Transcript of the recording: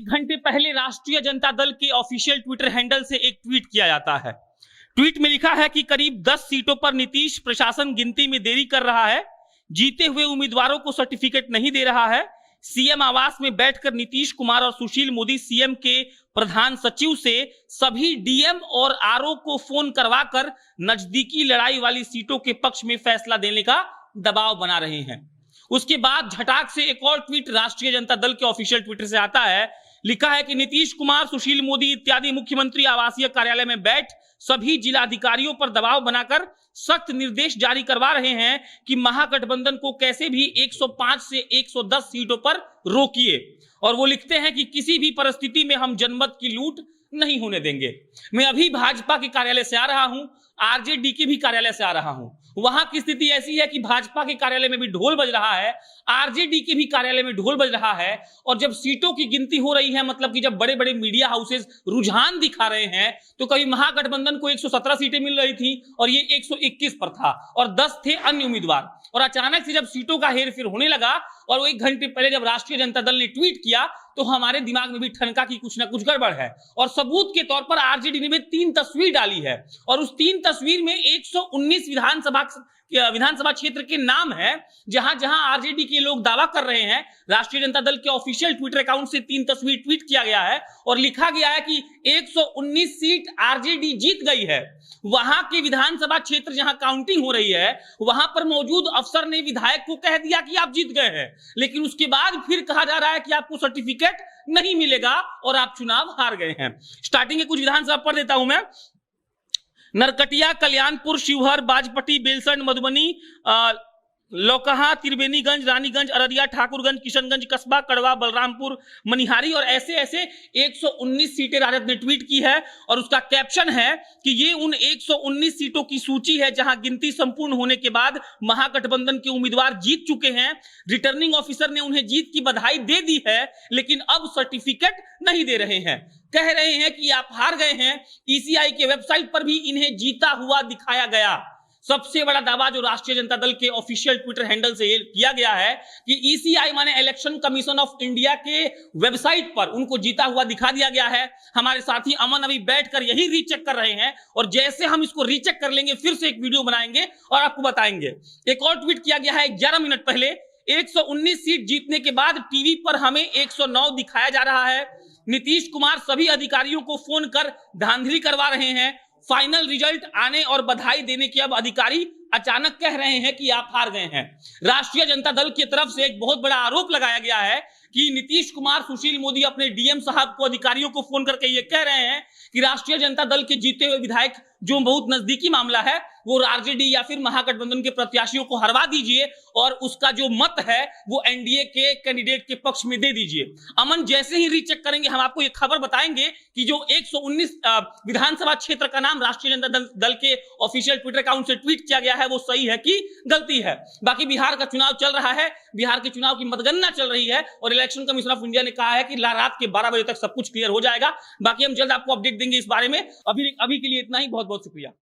एक घंटे पहले राष्ट्रीय जनता दल के ऑफिशियल ट्विटर हैंडल से एक ट्वीट किया जाता है। ट्वीट में लिखा है कि करीब 10 सीटों पर नीतीश प्रशासन गिनती में देरी कर रहा है, जीते हुए उम्मीदवारों को सर्टिफिकेट नहीं दे रहा है। सीएम आवास में बैठकर नीतीश कुमार और सुशील मोदी सीएम के प्रधान सचिव से सभी डीएम और आरओ को फोन करवाकर नजदीकी लड़ाई वाली सीटों के पक्ष में फैसला देने का दबाव बना रहे हैं। उसके बाद झटाक से एक और ट्वीट राष्ट्रीय जनता दल के ऑफिशियल ट्विटर से आता है। लिखा है कि नीतीश कुमार, सुशील मोदी इत्यादि मुख्यमंत्री आवासीय कार्यालय में बैठ सभी जिलाधिकारियों पर दबाव बनाकर सख्त निर्देश जारी करवा रहे हैं कि महागठबंधन को कैसे भी 105 से 110 सीटों पर रोकिए। और वो लिखते हैं कि किसी भी परिस्थिति में हम जनमत की लूट नहीं होने देंगे। मैं अभी भाजपा के कार्यालय से आ रहा हूं, आरजेडी के भी कार्यालय से आ रहा हूं। वहां की स्थिति ऐसी है कि भाजपा के कार्यालय में भी ढोल बज रहा है, आरजेडी के भी कार्यालय में ढोल बज रहा है। और जब सीटों की गिनती हो रही है, मतलब कि जब बड़े बड़े मीडिया हाउसेस रुझान दिखा रहे हैं, तो कभी महागठबंधन को 117 सीटें मिल रही थी और ये 121 पर था और 10 थे अन्य उम्मीदवार। और अचानक से जब सीटों का हेरफेर होने लगा और वो 1 घंटे पहले जब राष्ट्रीय जनता दल ने ट्वीट किया, तो हमारे दिमाग में भी ठनका कि कुछ ना कुछ गड़बड़ है। और सबूत के तौर पर आरजेडी ने 3 तस्वीर डाली है और उस 3 तस्वीर में 119 विधानसभा क्षेत्र के नाम है, जहां जहां आरजेडी के लोग दावा कर रहे हैं। राष्ट्रीय जनता दल के ऑफिशियल ट्विटर अकाउंट से 3 तस्वीर ट्वीट किया गया है और लिखा गया है कि 119 सीट आरजेडी जीत गई है। वहां के विधानसभा क्षेत्र जहां काउंटिंग हो रही है, वहां पर मौजूद अफसर ने विधायक को कह दिया कि आप जीत गए हैं, लेकिन उसके बाद फिर कहा जा रहा है कि आपको सर्टिफिकेट नहीं मिलेगा और आप चुनाव हार गए हैं। स्टार्टिंग के कुछ विधानसभा पढ़ देता हूं मैं। नरकटिया, कल्याणपुर, शिवहर, बाजपट्टी, बेलसंड, मधुबनी, लौकहा, त्रिवेणीगंज, रानीगंज, अररिया, ठाकुरगंज, किशनगंज, कस्बा, कड़वा, बलरामपुर, मनिहारी और ऐसे ऐसे 119 सीटें राजद ने ट्वीट की है। और उसका कैप्शन है कि ये उन 119 सीटों की सूची है जहां गिनती संपूर्ण होने के बाद महागठबंधन के उम्मीदवार जीत चुके हैं। रिटर्निंग ऑफिसर ने उन्हें जीत की बधाई दे दी है, लेकिन अब सर्टिफिकेट नहीं दे रहे हैं। कह रहे हैं कि आप हार गए हैं। ईसीआई के वेबसाइट पर भी इन्हें जीता हुआ दिखाया गया। सबसे बड़ा दावा जो राष्ट्रीय जनता दल के ऑफिशियल ट्विटर हैंडल से किया गया है कि ईसीआई माने इलेक्शन कमीशन ऑफ इंडिया के वेबसाइट पर उनको जीता हुआ दिखा दिया गया है। हमारे साथी अमन अभी बैठकर यही रीचेक कर रहे हैं और जैसे हम इसको रीचेक कर लेंगे फिर से एक वीडियो बनाएंगे और आपको बताएंगे। एक और ट्वीट किया गया है 11 मिनट पहले। 119 सीट जीतने के बाद टीवी पर हमें 109 दिखाया जा रहा है। नीतीश कुमार सभी अधिकारियों को फोन कर धांधली करवा रहे हैं। फाइनल रिजल्ट आने और बधाई देने के अब अधिकारी अचानक कह रहे हैं कि आप हार गए हैं। राष्ट्रीय जनता दल की तरफ से एक बहुत बड़ा आरोप लगाया गया है कि नीतीश कुमार, सुशील मोदी अपने डीएम साहब को, अधिकारियों को फोन करके ये कह रहे हैं कि राष्ट्रीय जनता दल के जीते हुए विधायक, जो बहुत नजदीकी मामला है, वो आरजेडी या फिर महागठबंधन के प्रत्याशियों को हरवा दीजिए और उसका जो मत है वो एनडीए के कैंडिडेट के पक्ष में दे दीजिए। अमन, जैसे ही रीचेक करेंगे हम आपको ये खबर बताएंगे कि जो 119 विधानसभा क्षेत्र का नाम राष्ट्रीय जनता दल के ऑफिशियल ट्विटर अकाउंट से ट्वीट किया गया है वो सही है कि गलती है। बाकी बिहार का चुनाव चल रहा है, बिहार के चुनाव की मतगणना चल रही है और इलेक्शन कमीशन ऑफ इंडिया ने कहा है कि रात के 12 बजे तक सब कुछ क्लियर हो जाएगा। बाकी हम जल्द आपको अपडेट देंगे इस बारे में। अभी के लिए इतना ही। बहुत बहुत शुक्रिया।